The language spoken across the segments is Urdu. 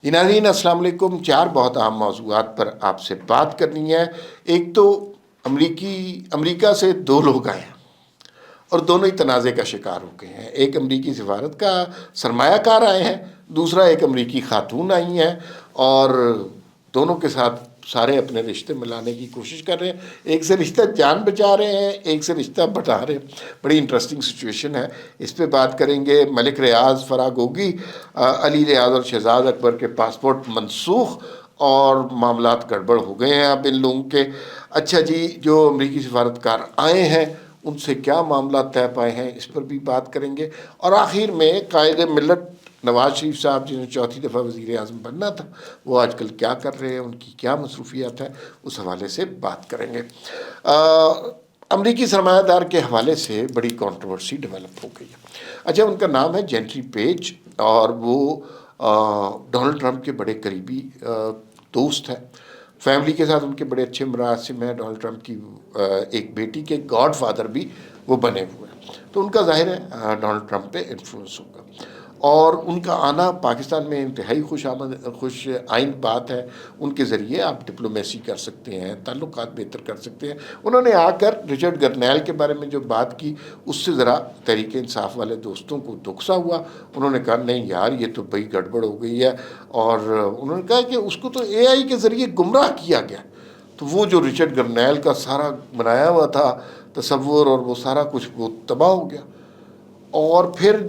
ناظرین السلام علیکم. چار بہت اہم موضوعات پر آپ سے بات کرنی ہے. ایک تو امریکہ سے دو لوگ آئے ہیں اور دونوں ہی تنازع کا شکار ہو گئے ہیں. ایک امریکی سفارت کا سرمایہ کار آئے ہیں, دوسرا ایک امریکی خاتون آئی ہیں, اور دونوں کے ساتھ سارے اپنے رشتے ملانے کی کوشش کر رہے ہیں. ایک سے رشتہ جان بچا رہے ہیں, ایک سے رشتہ بٹا رہے ہیں. بڑی انٹرسٹنگ سچویشن ہے. اس پہ بات کریں گے. ملک ریاض فراگوگی, علی ریاض اور شہزاد اکبر کے پاسپورٹ منسوخ اور معاملات گڑبڑ ہو گئے ہیں اب ان لوگوں کے. اچھا جی, جو امریکی سفارتکار آئے ہیں ان سے کیا معاملات طے پائے ہیں, اس پر بھی بات کریں گے. اور آخر میں قائد ملت نواز شریف صاحب جنہیں چوتھی دفعہ وزیر اعظم بننا تھا, وہ آج کل کیا کر رہے ہیں, ان کی کیا مصروفیات ہیں, اس حوالے سے بات کریں گے. امریکی سرمایہ دار کے حوالے سے بڑی کنٹروورسی ڈیولپ ہو گئی ہے. اچھا, ان کا نام ہے جینٹری پیج اور وہ ڈونلڈ ٹرمپ کے بڑے قریبی دوست ہیں. فیملی کے ساتھ ان کے بڑے اچھے مراسم ہیں. ڈونلڈ ٹرمپ کی ایک بیٹی کے گاڈ فادر بھی وہ بنے ہوئے ہیں, تو ان کا ظاہر ہے ڈونلڈ ٹرمپ پہ انفلوئنس ہوگا. اور ان کا آنا پاکستان میں انتہائی خوش آئند بات ہے. ان کے ذریعے آپ ڈپلومیسی کر سکتے ہیں, تعلقات بہتر کر سکتے ہیں. انہوں نے آ کر رچرڈ گرنیل کے بارے میں جو بات کی, اس سے ذرا تحریک انصاف والے دوستوں کو دکھ سا ہوا. انہوں نے کہا نہیں یار, یہ تو بڑی گڑبڑ ہو گئی ہے. اور انہوں نے کہا کہ اس کو تو اے آئی کے ذریعے گمراہ کیا گیا. تو وہ جو رچرڈ گرنیل کا سارا بنایا ہوا تھا تصور اور وہ سارا کچھ وہ تباہ ہو گیا. اور پھر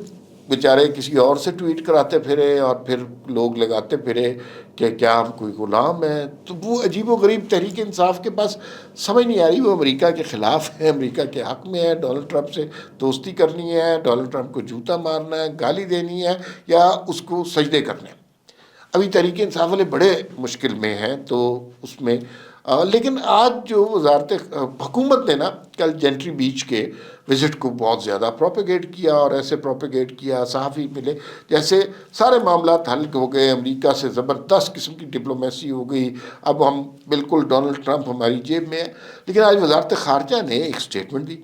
بیچارے کسی اور سے ٹویٹ کراتے پھرے اور پھر لوگ لگاتے پھرے کہ کیا ہم کوئی غلام ہیں. تو وہ عجیب و غریب تحریک انصاف کے پاس سمجھ نہیں آ رہی, وہ امریکہ کے خلاف ہے, امریکہ کے حق میں ہے, ڈونلڈ ٹرمپ سے دوستی کرنی ہے, ڈونلڈ ٹرمپ کو جوتا مارنا ہے, گالی دینی ہے, یا اس کو سجدے کرنے ہیں. ابھی تحریک انصاف والے بڑے مشکل میں ہیں. تو اس میں لیکن آج جو وزارت حکومت نے نا کل جینٹری بیچ کے وزٹ کو بہت زیادہ پروپیگیٹ کیا, اور ایسے پروپیگیٹ کیا صحافی ملے جیسے سارے معاملات حل ہو گئے, امریکہ سے زبردست قسم کی ڈپلومیسی ہو گئی, اب ہم بالکل ڈونلڈ ٹرمپ ہماری جیب میں ہے. لیکن آج وزارت خارجہ نے ایک سٹیٹمنٹ دی.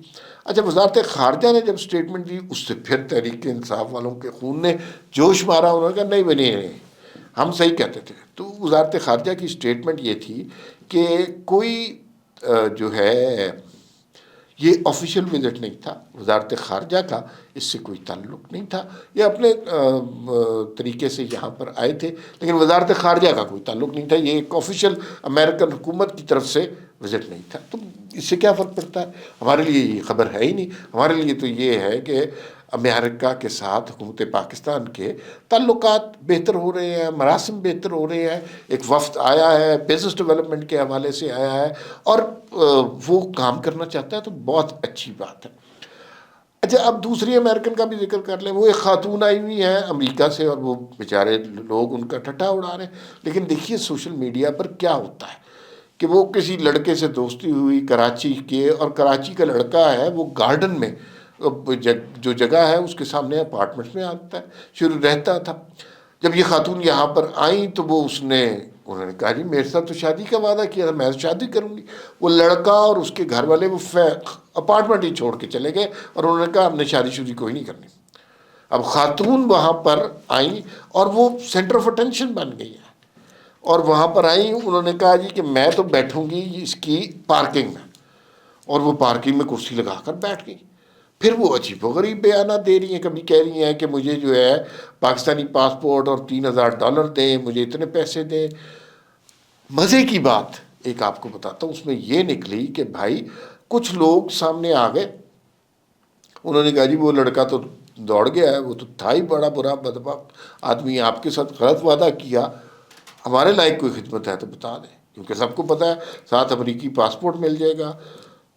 اچھا, وزارت خارجہ نے جب سٹیٹمنٹ دی, اس سے پھر تحریک انصاف والوں کے خون نے جوش مارا. انہوں نے کہا نہیں بنی نہیں, ہم صحیح کہتے تھے. تو وزارت خارجہ کی سٹیٹمنٹ یہ تھی کہ کوئی جو ہے یہ آفیشیل وزٹ نہیں تھا, وزارت خارجہ کا اس سے کوئی تعلق نہیں تھا, یہ اپنے طریقے سے یہاں پر آئے تھے, لیکن وزارت خارجہ کا کوئی تعلق نہیں تھا. یہ ایک آفیشیل امریکن حکومت کی طرف سے وزٹ نہیں تھا. تو اس سے کیا فرق پڑتا ہے, ہمارے لیے یہ خبر ہے ہی نہیں. ہمارے لیے تو یہ ہے کہ امریکہ کے ساتھ حکومت پاکستان کے تعلقات بہتر ہو رہے ہیں, مراسم بہتر ہو رہے ہیں. ایک وفد آیا ہے, بزنس ڈیولپمنٹ کے حوالے سے آیا ہے, اور وہ کام کرنا چاہتا ہے, تو بہت اچھی بات ہے. اچھا, اب دوسری امریکن کا بھی ذکر کر لیں. وہ ایک خاتون آئی ہوئی ہیں امریکہ سے, اور وہ بیچارے لوگ ان کا ٹھٹھا اڑا رہے ہیں. لیکن دیکھیے سوشل میڈیا پر کیا ہوتا ہے کہ وہ کسی لڑکے سے دوستی ہوئی کراچی کے, اور کراچی کا لڑکا ہے وہ گارڈن میں جو جگہ ہے اس کے سامنے اپارٹمنٹ میں آتا ہے, شروع رہتا تھا. جب یہ خاتون یہاں پر آئیں تو وہ انہوں نے کہا جی میرے ساتھ تو شادی کا وعدہ کیا تھا, میں شادی کروں گی. وہ لڑکا اور اس کے گھر والے وہ اپارٹمنٹ ہی چھوڑ کے چلے گئے, اور انہوں نے کہا ہم نے شادی کوئی نہیں کرنی. اب خاتون وہاں پر آئیں اور وہ سینٹر آف اٹینشن بن گئی ہے, اور وہاں پر آئیں, انہوں نے کہا جی کہ میں تو بیٹھوں گی اس کی پارکنگ میں, اور وہ پارکنگ میں کرسی لگا کر بیٹھ گئی. پھر وہ عجیب و غریب بیانات دے رہی ہیں. کبھی کہہ رہی ہیں کہ مجھے جو ہے پاکستانی پاسپورٹ اور $3000 دیں, مجھے اتنے پیسے دیں. مزے کی بات ایک آپ کو بتاتا ہوں, اس میں یہ نکلی کہ بھائی کچھ لوگ سامنے آ گئے, انہوں نے کہا جی وہ لڑکا تو دوڑ گیا ہے, وہ تو تھا ہی بڑا برا بدبخت آدمی, آپ کے ساتھ غلط وعدہ کیا, ہمارے لائق کوئی خدمت ہے تو بتا دیں, کیونکہ سب کو پتہ ہے ساتھ امریکی پاسپورٹ مل جائے گا.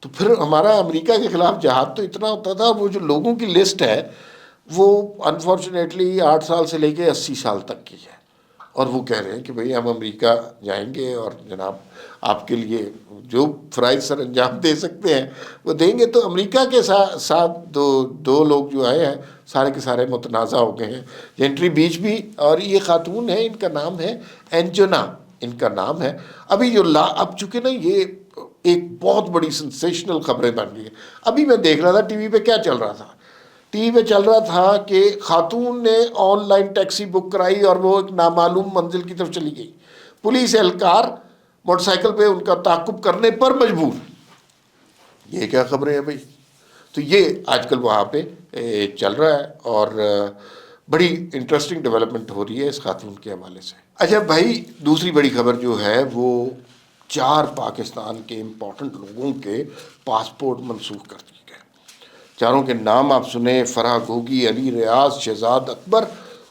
تو پھر ہمارا امریکہ کے خلاف جہاد تو اتنا ہوتا تھا. وہ جو لوگوں کی لسٹ ہے وہ انفارچونیٹلی 8 سال سے لے کے 80 سال تک کی ہے, اور وہ کہہ رہے ہیں کہ بھئی ہم امریکہ جائیں گے اور جناب آپ کے لیے جو فرائض سر انجام دے سکتے ہیں وہ دیں گے. تو امریکہ کے ساتھ دو لوگ جو آئے ہیں سارے کے سارے متنازع ہو گئے ہیں. جینٹری بیچ بھی, اور یہ خاتون ہے, ان کا نام ہے اینجونا, ان کا نام ہے. ابھی جو اب چونکہ نا یہ ایک بہت بڑی سنسیشنل خبریں بن گئی ہیں. ابھی میں دیکھ رہا تھا ٹی وی پہ کیا چل رہا تھا ٹی وی پہ چل رہا تھا کہ خاتون نے آن لائن ٹیکسی بک کرائی اور وہ ایک نامعلوم منزل کی طرف چلی گئی، پولیس اہلکار موٹر سائیکل پہ ان کا تعاقب کرنے پر مجبور۔ یہ کیا خبریں ہیں بھائی؟ تو یہ آج کل وہاں پہ چل رہا ہے، اور بڑی انٹرسٹنگ ڈیولپمنٹ ہو رہی ہے اس خاتون کے حوالے سے۔ اچھا بھائی، دوسری بڑی خبر جو ہے وہ 4 پاکستان کے امپورٹنٹ لوگوں کے پاسپورٹ منسوخ کر دیے گئے۔ چاروں کے نام آپ سنیں: فرح گوگی، علی ریاض، شہزاد اکبر،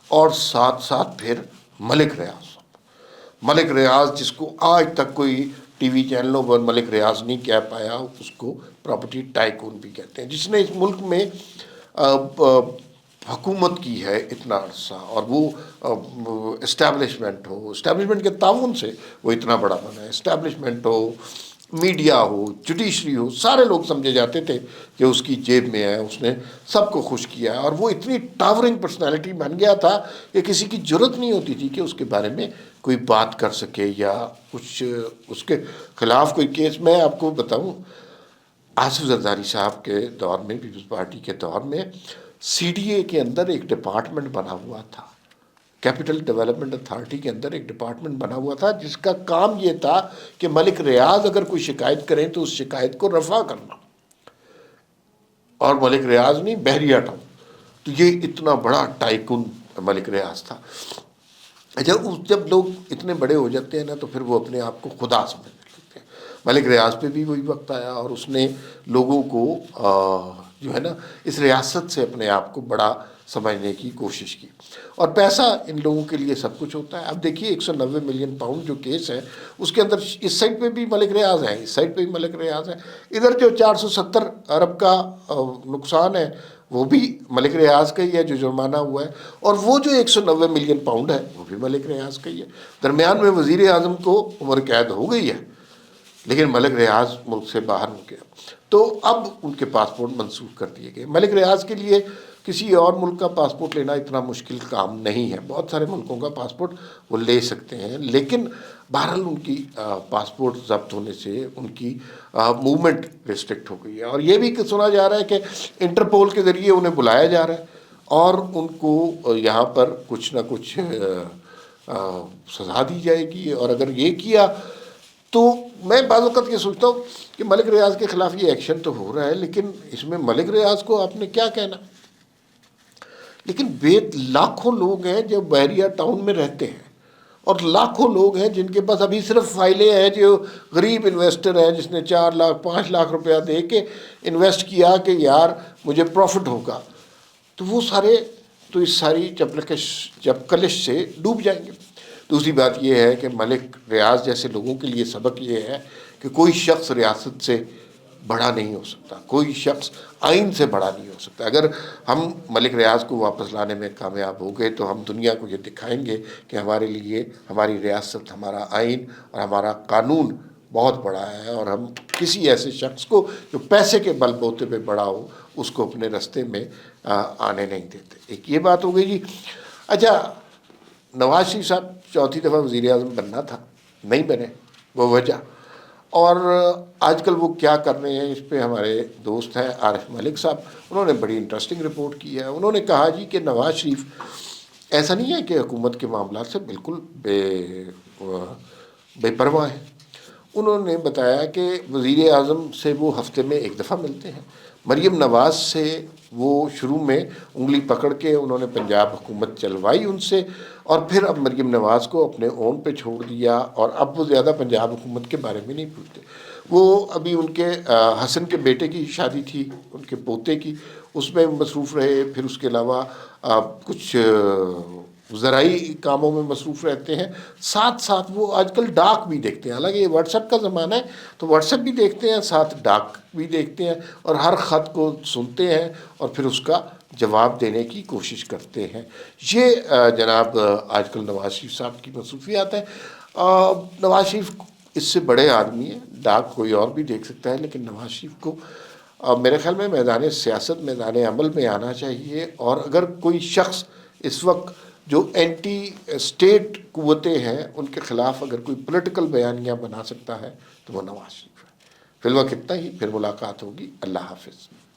اور ساتھ ساتھ پھر ملک ریاض۔ ملک ریاض جس کو آج تک کوئی ٹی وی چینلوں پر ملک ریاض نہیں کہہ پایا، اس کو پراپرٹی ٹائکون بھی کہتے ہیں، جس نے اس ملک میں حکومت کی ہے اتنا عرصہ، اور وہ اسٹیبلشمنٹ کے تعاون سے وہ اتنا بڑا بنا ہے۔ اسٹیبلشمنٹ ہو، میڈیا ہو، جوڈیشری ہو، سارے لوگ سمجھے جاتے تھے کہ اس کی جیب میں ہے، اس نے سب کو خوش کیا ہے، اور وہ اتنی ٹاورنگ پرسنالٹی بن گیا تھا کہ کسی کی جرت نہیں ہوتی تھی کہ اس کے بارے میں کوئی بات کر سکے یا کچھ اس کے خلاف کوئی کیس۔ میں آپ کو بتاؤں، آصف زرداری صاحب کے دور میں، پیپلز پارٹی کے دور میں، سی ڈی اے کے اندر ایک ڈپارٹمنٹ بنا ہوا تھا، کیپٹل ڈیولپمنٹ اتھارٹی کے اندر ایک ڈپارٹمنٹ بنا ہوا تھا جس کا کام یہ تھا کہ ملک ریاض اگر کوئی شکایت کریں تو اس شکایت کو رفع کرنا، اور ملک ریاض نہیں، بحریہ ٹاؤن۔ تو یہ اتنا بڑا ٹائکون ملک ریاض تھا۔ اچھا، جب لوگ اتنے بڑے ہو جاتے ہیں نا تو پھر وہ اپنے آپ کو خدا سمجھنے لگتے ہیں۔ ملک ریاض پہ بھی وہی وقت آیا، اور اس نے لوگوں کو جو ہے نا اس ریاست سے اپنے آپ کو بڑا سمجھنے کی کوشش کی، اور پیسہ ان لوگوں کے لیے سب کچھ ہوتا ہے۔ اب دیکھیے 190 ملین پاؤنڈ جو کیس ہے، اس کے اندر اس سائڈ پہ بھی ملک ریاض ہے، اس سائڈ پہ بھی ملک ریاض ہے، ادھر جو 470 ارب کا نقصان ہے وہ بھی ملک ریاض کا ہی ہے جو جرمانہ ہوا ہے، اور وہ جو 190 ملین پاؤنڈ ہے وہ بھی ملک ریاض کا ہی ہے۔ درمیان میں وزیر اعظم کو عمر قید ہو گئی ہے، لیکن ملک ریاض ملک سے باہر ہو گیا، تو اب ان کے پاسپورٹ منسوخ کر دیے گئے۔ ملک ریاض کے لیے کسی اور ملک کا پاسپورٹ لینا اتنا مشکل کام نہیں ہے، بہت سارے ملکوں کا پاسپورٹ وہ لے سکتے ہیں، لیکن بہرحال ان کی پاسپورٹ ضبط ہونے سے ان کی موومنٹ ریسٹرکٹ ہو گئی ہے، اور یہ بھی سنا جا رہا ہے کہ انٹرپول کے ذریعے انہیں بلایا جا رہا ہے، اور ان کو یہاں پر کچھ نہ کچھ سزا دی جائے گی، اور اگر یہ کیا تو میں بعض اوقات یہ سوچتا ہوں کہ ملک ریاض کے خلاف یہ ایکشن تو ہو رہا ہے، لیکن اس میں ملک ریاض کو آپ نے کیا کہنا؟ لیکن لاکھوں لوگ ہیں جو بحریہ ٹاؤن میں رہتے ہیں، اور لاکھوں لوگ ہیں جن کے پاس ابھی صرف فائلیں ہیں، جو غریب انویسٹر ہیں جس نے 4 لاکھ 5 لاکھ روپیہ دے کے انویسٹ کیا کہ یار مجھے پروفٹ ہوگا، تو وہ سارے تو اس ساری چپکلش سے ڈوب جائیں گے۔ دوسری بات یہ ہے کہ ملک ریاض جیسے لوگوں کے لیے سبق یہ ہے کہ کوئی شخص ریاست سے بڑا نہیں ہو سکتا، کوئی شخص آئین سے بڑا نہیں ہو سکتا۔ اگر ہم ملک ریاض کو واپس لانے میں کامیاب ہو گئے تو ہم دنیا کو یہ دکھائیں گے کہ ہمارے لیے ہماری ریاست، ہمارا آئین اور ہمارا قانون بہت بڑا ہے، اور ہم کسی ایسے شخص کو جو پیسے کے بل بوتے پہ بڑا ہو اس کو اپنے رستے میں آنے نہیں دیتے۔ ایک یہ بات ہو گئی جی۔ اچھا، نواز شریف صاحب 4تھی دفعہ وزیر اعظم بننا تھا، نہیں بنے، وہ وجہ، اور آج کل وہ کیا کر رہے ہیں اس پہ ہمارے دوست ہیں عارف ملک صاحب، انہوں نے بڑی انٹرسٹنگ رپورٹ کی ہے۔ انہوں نے کہا جی کہ نواز شریف ایسا نہیں ہے کہ حکومت کے معاملات سے بالکل بے پرواہ ہیں۔ انہوں نے بتایا کہ وزیر اعظم سے وہ ہفتے میں 1 دفعہ ملتے ہیں، مریم نواز سے وہ شروع میں انگلی پکڑ کے انہوں نے پنجاب حکومت چلوائی ان سے، اور پھر اب مریم نواز کو اپنے اون پہ چھوڑ دیا، اور اب وہ زیادہ پنجاب حکومت کے بارے میں نہیں پوچھتے۔ وہ ابھی ان کے حسن کے بیٹے کی شادی تھی، ان کے پوتے کی، اس میں مصروف رہے، پھر اس کے علاوہ کچھ زرعی کاموں میں مصروف رہتے ہیں، ساتھ ساتھ وہ آج کل ڈاک بھی دیکھتے ہیں، حالانکہ یہ واٹس ایپ کا زمانہ ہے تو واٹس ایپ بھی دیکھتے ہیں، ساتھ ڈاک بھی دیکھتے ہیں، اور ہر خط کو سنتے ہیں اور پھر اس کا جواب دینے کی کوشش کرتے ہیں۔ یہ جناب آج کل نواز شریف صاحب کی مصروفیات ہیں۔ نواز شریف اس سے بڑے آدمی ہیں، ڈاک کوئی اور بھی دیکھ سکتا ہے، لیکن نواز شریف کو میرے خیال میں میدان سیاست، میدان عمل میں آنا چاہیے، اور اگر کوئی شخص اس وقت جو اینٹی اسٹیٹ قوتیں ہیں ان کے خلاف اگر کوئی پولیٹیکل بیانیاں بنا سکتا ہے تو وہ نواز شریف ہے۔ فی الوقت اتنا ہی، پھر ملاقات ہوگی، اللہ حافظ۔